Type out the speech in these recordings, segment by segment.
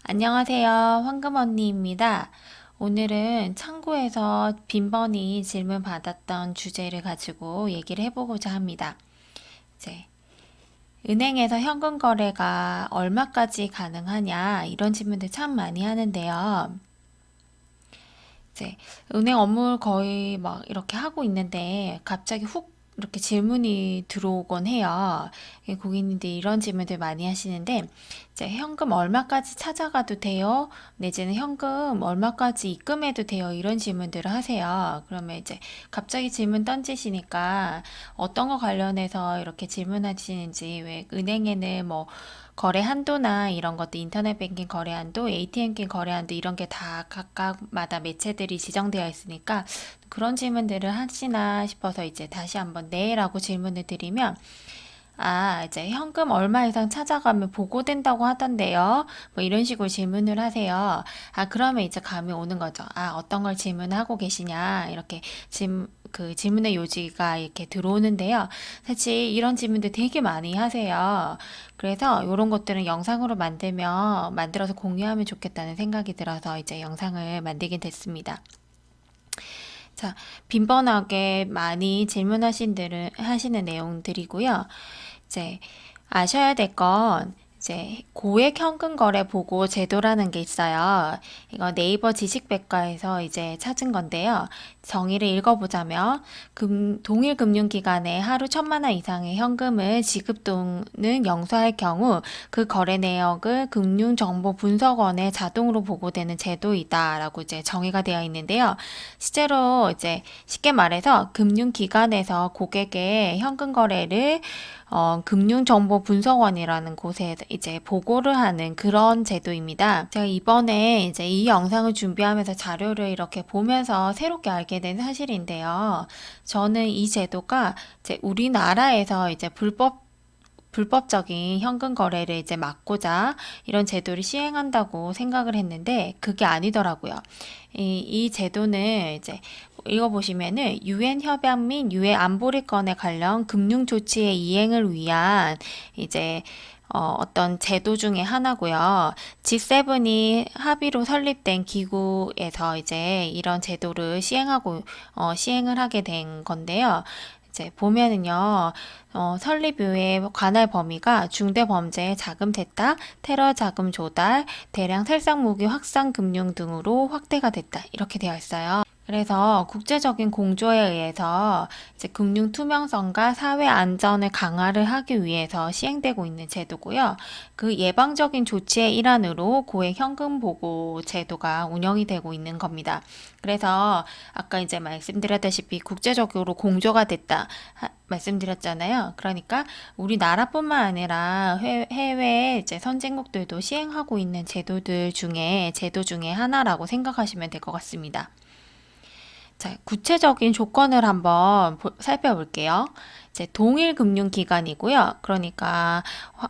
안녕하세요. 황금 언니입니다. 오늘은 창구에서 빈번히 질문 받았던 주제를 가지고 얘기를 해보고자 합니다. 이제 은행에서 현금 거래가 얼마까지 가능하냐 이런 질문들 참 많이 하는데요. 이제 은행 업무를 거의 막 이렇게 하고 있는데 갑자기 훅 이렇게 질문이 들어오곤 해요. 고객님들이 이런 질문들 많이 하시는데 이제 현금 얼마까지 찾아가도 돼요? 내지는 현금 얼마까지 입금해도 돼요? 이런 질문들을 하세요. 그러면 이제 갑자기 질문 던지시니까 어떤 거 관련해서 이렇게 질문하시는지, 왜 은행에는 뭐 거래 한도나 이런 것도, 인터넷 뱅킹 거래 한도, ATM기 거래 한도 이런 게 다 각각마다 매체들이 지정되어 있으니까 그런 질문들을 하시나 싶어서 이제 다시 한번 네라고 질문을 드리면, 이제 현금 얼마 이상 찾아가면 보고된다고 하던데요. 뭐 이런 식으로 질문을 하세요. 그러면 이제 감이 오는 거죠. 어떤 걸 질문하고 계시냐. 이렇게 그 질문의 요지가 이렇게 들어오는데요. 사실 이런 질문들 되게 많이 하세요. 그래서 이런 것들은 영상으로 만들어서 공유하면 좋겠다는 생각이 들어서 이제 영상을 만들게 됐습니다. 자, 빈번하게 많이 하시는 내용들이고요. 이제 아셔야 될 건 이제 고액 현금 거래 보고 제도라는 게 있어요. 이거 네이버 지식백과에서 이제 찾은 건데요. 정의를 읽어보자면 동일 금융기관에 하루 1,000만 원 이상의 현금을 지급 또는 영수할 경우 그 거래 내역을 금융정보분석원에 자동으로 보고되는 제도이다라고 이제 정의가 되어 있는데요. 실제로 이제 쉽게 말해서 금융기관에서 고객의 현금 거래를 금융정보분석원이라는 곳에 이제 보고를 하는 그런 제도입니다. 제가 이번에 이제 이 영상을 준비하면서 자료를 이렇게 보면서 새롭게 알게 된 사실인데요. 저는 이 제도가 이제 우리나라에서 이제 불법적인 현금 거래를 이제 막고자 이런 제도를 시행한다고 생각을 했는데 그게 아니더라고요. 이 제도는 이제 읽어보시면은 유엔 협약 및 유엔 안보리건에 관련 금융 조치의 이행을 위한 이제 어떤 제도 중에 하나고요. G7이 합의로 설립된 기구에서 이제 이런 제도를 시행을 하게 된 건데요. 이제 보면은요, 설립 이후에 관할 범위가 중대범죄 자금 세탁, 테러 자금 조달, 대량 살상 무기 확산 금융 등으로 확대가 됐다. 이렇게 되어 있어요. 그래서 국제적인 공조에 의해서 이제 금융 투명성과 사회 안전을 강화를 하기 위해서 시행되고 있는 제도고요. 그 예방적인 조치의 일환으로 고액 현금 보고 제도가 운영이 되고 있는 겁니다. 그래서 아까 이제 말씀드렸다시피 국제적으로 공조가 됐다 말씀드렸잖아요. 그러니까 우리나라뿐만 아니라 해외 이제 선진국들도 시행하고 있는 제도 중에 하나라고 생각하시면 될 것 같습니다. 자, 구체적인 조건을 한번 살펴볼게요. 이제 동일 금융기관이고요. 그러니까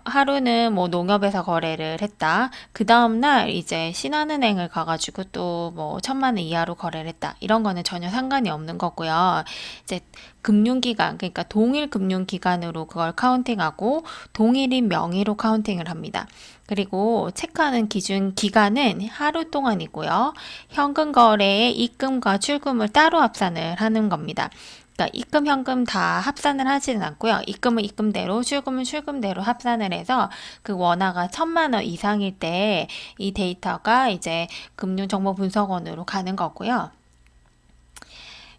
하루는 뭐 농협에서 거래를 했다. 그 다음날 이제 신한은행을 가가지고 또 뭐 1,000만 원 이하로 거래를 했다. 이런 거는 전혀 상관이 없는 거고요. 이제 금융기관, 그러니까 동일 금융기관으로 그걸 카운팅하고 동일인 명의로 카운팅을 합니다. 그리고 체크하는 기간은 하루 동안이고요. 현금 거래에 입금과 출금을 따로 합산을 하는 겁니다. 그러니까 입금, 현금 다 합산을 하지는 않고요. 입금은 입금대로, 출금은 출금대로 합산을 해서 그 원화가 1,000만 원 이상일 때 이 데이터가 이제 금융정보분석원으로 가는 거고요.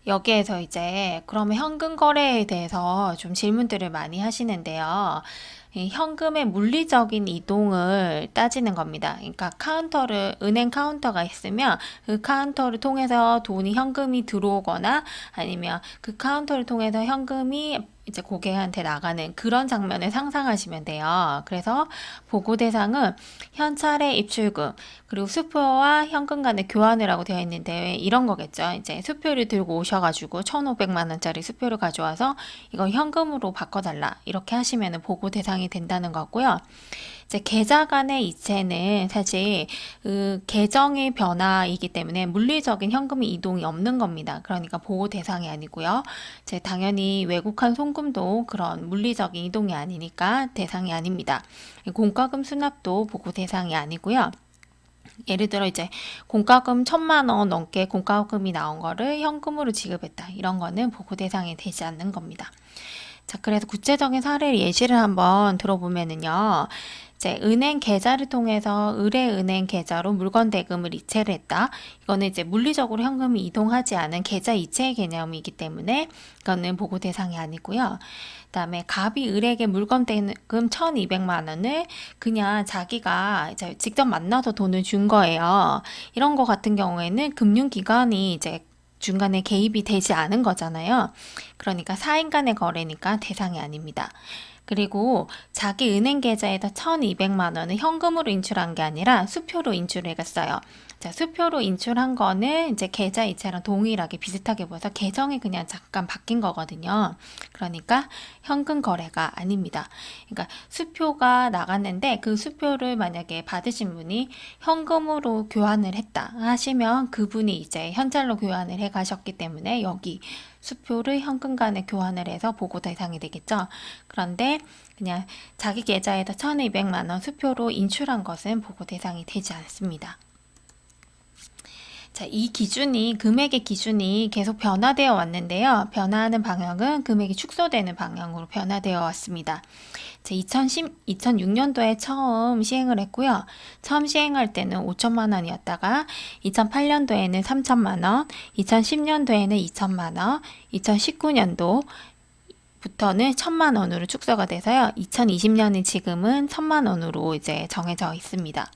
여기에서 이제 그러면 현금 거래에 대해서 좀 질문들을 많이 하시는데요. 이 현금의 물리적인 이동을 따지는 겁니다. 그러니까 은행 카운터가 있으면 그 카운터를 통해서 현금이 들어오거나 아니면 그 카운터를 통해서 현금이 이제 고객한테 나가는 그런 장면을 상상하시면 돼요. 그래서 보고 대상은 현찰의 입출금, 그리고 수표와 현금 간의 교환을 하고 되어 있는데 이런 거겠죠. 이제 수표를 들고 오셔가지고 1,500만 원짜리 수표를 가져와서 이거 현금으로 바꿔달라. 이렇게 하시면 보고 대상이 된다는 거고요. 이제 계좌 간의 이체는 사실 그 계정의 변화이기 때문에 물리적인 현금 이동이 없는 겁니다. 그러니까 보호 대상이 아니고요. 이제 당연히 외국한 송금도 그런 물리적인 이동이 아니니까 대상이 아닙니다. 공과금 수납도 보고 대상이 아니고요. 예를 들어 이제 공과금 1,000만 원 넘게 공과금이 나온 거를 현금으로 지급했다. 이런 거는 보고 대상이 되지 않는 겁니다. 자, 그래서 구체적인 사례 예시를 한번 들어보면은요. 이제 은행 계좌를 통해서 의뢰은행 계좌로 물건 대금을 이체를 했다. 이거는 이제 물리적으로 현금이 이동하지 않은 계좌 이체 개념이기 때문에 이거는 보고 대상이 아니고요. 그다음에 갑이 을에게 물건 대금 1,200만 원을 그냥 자기가 이제 직접 만나서 돈을 준 거예요. 이런 거 같은 경우에는 금융기관이 이제 중간에 개입이 되지 않은 거잖아요. 그러니까 사인 간의 거래니까 대상이 아닙니다. 그리고 자기 은행 계좌에다 1,200만 원을 현금으로 인출한 게 아니라 수표로 인출을 했어요. 자, 수표로 인출한 거는 이제 계좌 이체랑 동일하게 비슷하게 보여서 계정이 그냥 잠깐 바뀐 거거든요. 그러니까 현금 거래가 아닙니다. 그러니까 수표가 나갔는데 그 수표를 만약에 받으신 분이 현금으로 교환을 했다 하시면 그분이 이제 현찰로 교환을 해 가셨기 때문에 여기 수표를 현금 간에 교환을 해서 보고 대상이 되겠죠. 그런데 그냥 자기 계좌에다 1,200만 원 수표로 인출한 것은 보고 대상이 되지 않습니다. 자, 이 기준이, 금액의 기준이 계속 변화되어 왔는데요. 변화하는 방향은 금액이 축소되는 방향으로 변화되어 왔습니다. 2006년도에 처음 시행을 했고요. 처음 시행할 때는 5천만 원이었다가 2008년도에는 3천만 원, 2010년도에는 2천만 원, 2019년도 부터는 1,000만 원으로 축소가 돼서요. 2020년인 지금은 1,000만 원으로 이제 정해져 있습니다.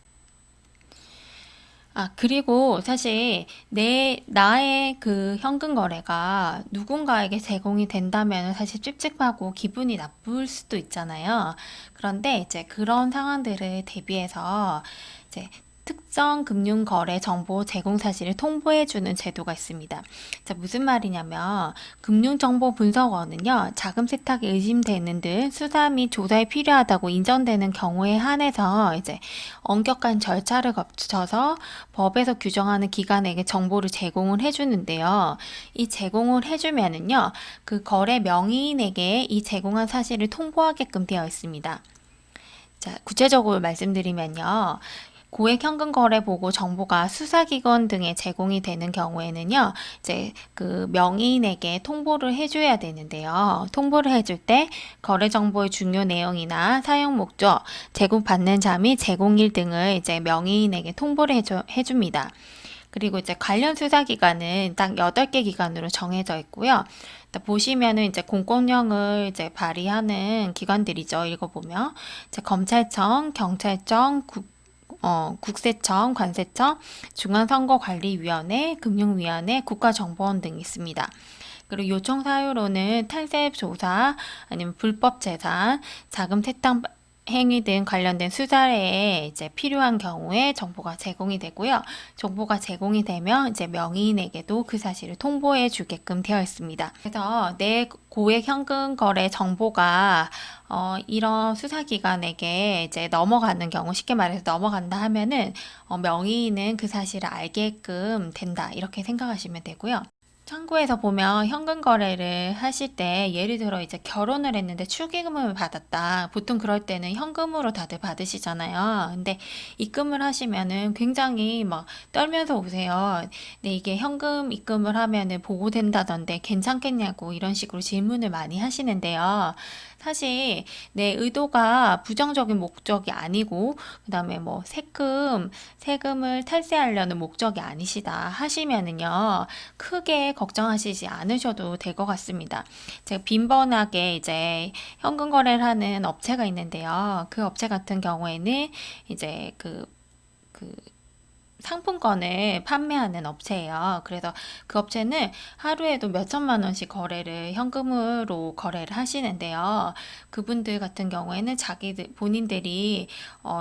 아, 그리고 사실 나의 그 현금 거래가 누군가에게 제공이 된다면 사실 찝찝하고 기분이 나쁠 수도 있잖아요. 그런데 이제 그런 상황들을 대비해서 이제 특정 금융 거래 정보 제공 사실을 통보해주는 제도가 있습니다. 자, 무슨 말이냐면 금융정보분석원은요, 자금 세탁이 의심되는 등 수사 및 조사에 필요하다고 인정되는 경우에 한해서 이제 엄격한 절차를 거쳐서 법에서 규정하는 기관에게 정보를 제공을 해주는데요. 이 제공을 해주면은요, 그 거래 명의인에게 이 제공한 사실을 통보하게끔 되어 있습니다. 자, 구체적으로 말씀드리면요. 고액 현금 거래 보고 정보가 수사기관 등에 제공이 되는 경우에는요, 이제 그 명의인에게 통보를 해줘야 되는데요. 통보를 해줄 때 거래 정보의 중요 내용이나 사용 목적, 제공받는 자 및 제공일 등을 이제 명의인에게 통보를 해줍니다. 그리고 이제 관련 수사기관은 딱 8개 기관으로 정해져 있고요. 보시면은 이제 공권력을 이제 발휘하는 기관들이죠. 읽어보면. 이제 검찰청, 경찰청, 국세청, 관세청, 중앙선거관리위원회, 금융위원회, 국가정보원 등이 있습니다. 그리고 요청 사유로는 탈세 조사, 아니면 불법 재산, 자금 세탁 행위 등 관련된 수사에 이제 필요한 경우에 정보가 제공이 되고요. 정보가 제공이 되면 이제 명의인에게도 그 사실을 통보해 주게끔 되어 있습니다. 그래서 내 고액 현금 거래 정보가 이런 수사기관에게 이제 넘어가는 경우, 쉽게 말해서 넘어간다 하면은 명의인은 그 사실을 알게끔 된다. 이렇게 생각하시면 되고요. 창구에서 보면 현금 거래를 하실 때 예를 들어 이제 결혼을 했는데 축의금을 받았다. 보통 그럴 때는 현금으로 다들 받으시잖아요. 근데 입금을 하시면은 굉장히 막 떨면서 오세요. 근데 이게 현금 입금을 하면은 보고된다던데 괜찮겠냐고 이런 식으로 질문을 많이 하시는데요. 사실 내 의도가 부정적인 목적이 아니고 그다음에 뭐 세금을 탈세하려는 목적이 아니시다 하시면은요. 크게 걱정하시지 않으셔도 될 것 같습니다. 제가 빈번하게 이제 현금 거래를 하는 업체가 있는데요. 그 업체 같은 경우에는 이제 그 상품권을 판매하는 업체예요. 그래서 그 업체는 하루에도 몇 천만 원씩 현금으로 거래를 하시는데요. 그분들 같은 경우에는 본인들이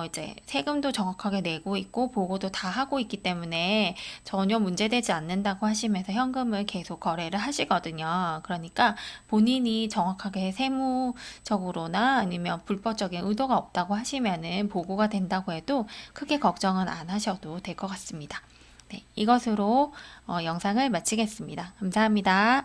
이제 세금도 정확하게 내고 있고 보고도 다 하고 있기 때문에 전혀 문제되지 않는다고 하시면서 현금을 계속 거래를 하시거든요. 그러니까 본인이 정확하게 세무적으로나 아니면 불법적인 의도가 없다고 하시면은 보고가 된다고 해도 크게 걱정은 안 하셔도 될 것 같습니다. 네, 이것으로 영상을 마치겠습니다. 감사합니다.